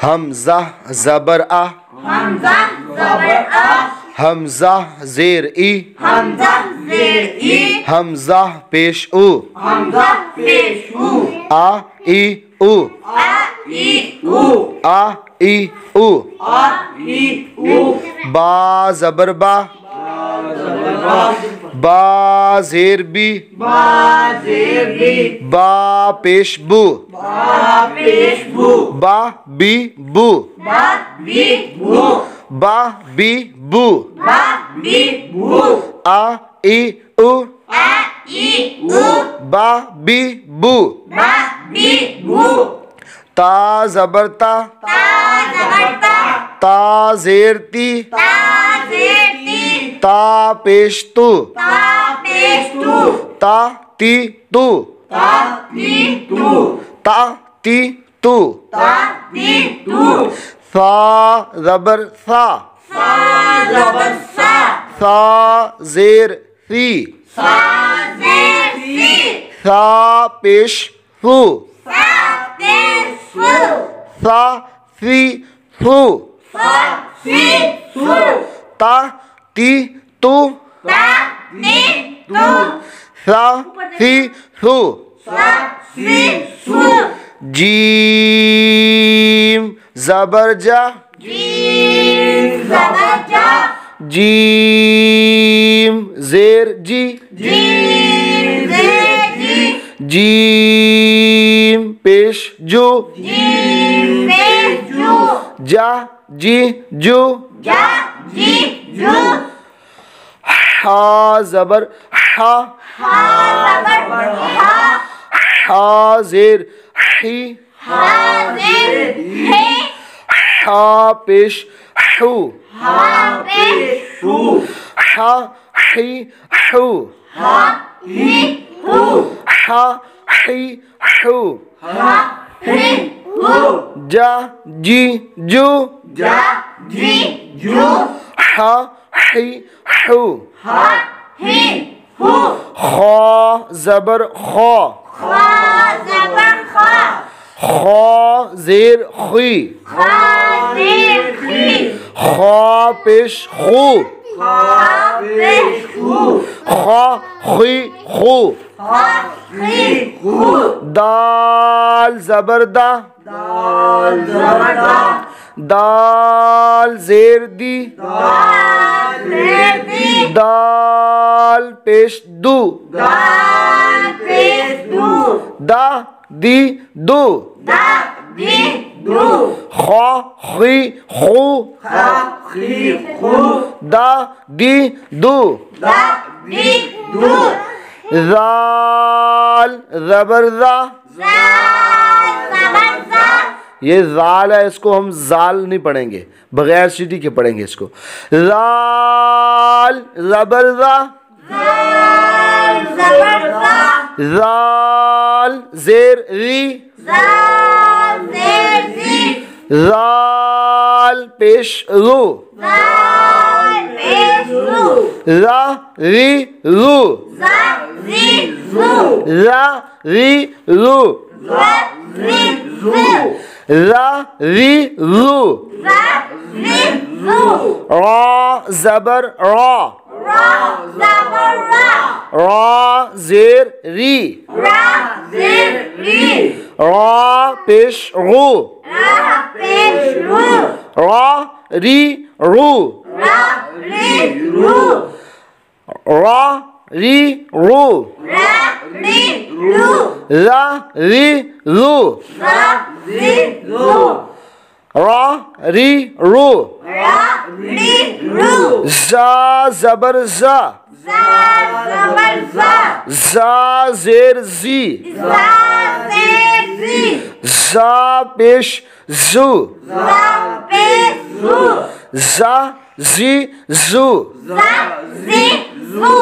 हमजा ज़बर आ, हमजा ज़बर आ, हमजा ज़ेर ई, हमजा ज़ेर ई, हमजा पेश उ, हमजा पेश उ, आ ई उ, आ ई उ, आ ई उ, आ ई उ, बा ज़बर बा, बा ज़ेर बी, बा ज़ेर बी, बा पेश बू, बा पेश बू, बा बी बू, बा बी बू, बा बी बू, बा बी बू, आ ई उ, आ ई उ, बा बी बू, बा बी बू, ता ज़बर ता, ता ज़बर ता, ता ज़ेर ती, ता ज़ेर ती, ता पेश तू, ता पेश तू, ता ती तू, ता ती तू, ता ती तू, ता ती तू, सा ज़बर सा, सा ज़बर सा, सा ज़ेर सी, सा ज़ेर सी, सा पेश सू, सा पेश सू, सा सी सू, सा सी सू, ता ती तू, ता ती तू, सा सी सू, सा सी सू, जीम ज़बर जा, जीम ज़बर जा, जीम ज़ेर जी, जीम ज़ेर जी, जीम पेश जो, जीम पेश जू, जा जी जो, जा जी जू, हा ज़बर हा, हा ज़बर हा, हा ज़ेर ही, हा ज़ेर हे, हा पेश हू, हा पेश हू, हा ही हू, हा ही हू, हा ही हू, हा ही हू, जा जी जो, जा जी जू, हा ही हू, हा ही हू, खा ज़बर खा, खा ज़बर खा, खा ज़ेर खी, खा ज़ेर खी, खा पेश खू, खा पेश खू, खा खी खू, खा खी खू, दाल ज़बर दा, दाल ज़बर दा, दाल ज़ेर दी, दाल ज़ेर दी, दाल पेश दू, दाल पेश दू, दा दी दू, दा दी दू, खा खी खू, खा खी खू, दा दी दू, दा दी दू, ज़ाल ज़बर ज़ा, ज़ाल ज़बर ज़ा, ये ज़ाल है, इसको हम ज़ाल नहीं पढ़ेंगे, बगैर सीटी के पढ़ेंगे इसको। ज़ाल ज़बर ज़ा, ज़ाल ज़बर ज़ा, ज़ाल ज़ेर री, ज़ाल ज़ेर ज़ी, ज़ाल पेश रू, ज़ाल पेश रू, ज़ा री रू, ज़ा ज़ी ज़ू, ज़ा री रू, ज़ा ज़ी ज़ू, ज़ा री रू, ज़ा ज़ी ज़ू, रा ज़बर रा, रा ज़बर रा, रा ज़ेर री, रा ज़ेर री, रा पेश रू, रा पेश रू, रा री रू, रा री रू, रा री रू, रा री रू, रा री रू, रा ज़ी रू, रा री रू, रा री रू, ज़ा ज़बर ज़ा, ज़ा ज़बर ज़ा, ज़ा ज़ेर ज़ी, ज़ा ज़ेर ज़ी, ज़ा पेश ज़ू, ज़ा पेश ज़ू, ज़ा ज़ी ज़ू, ज़ा ज़ी ज़ू,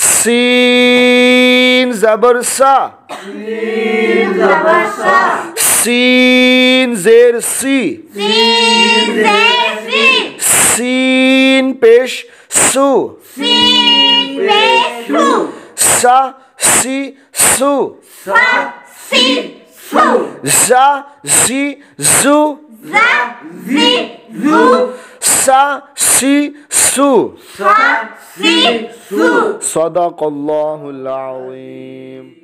सीन ज़बर सा, सीन ज़बर सा, सीन ज़ेर सी, सीन ज़ेर सी, सीन पेश सू, सीन पेश सू, सा सी सू, सा सी Su. za, zi, zu, Za. Zi. Zu. sa, si, su. Sa. Si. Su. Sadaqallahul azim.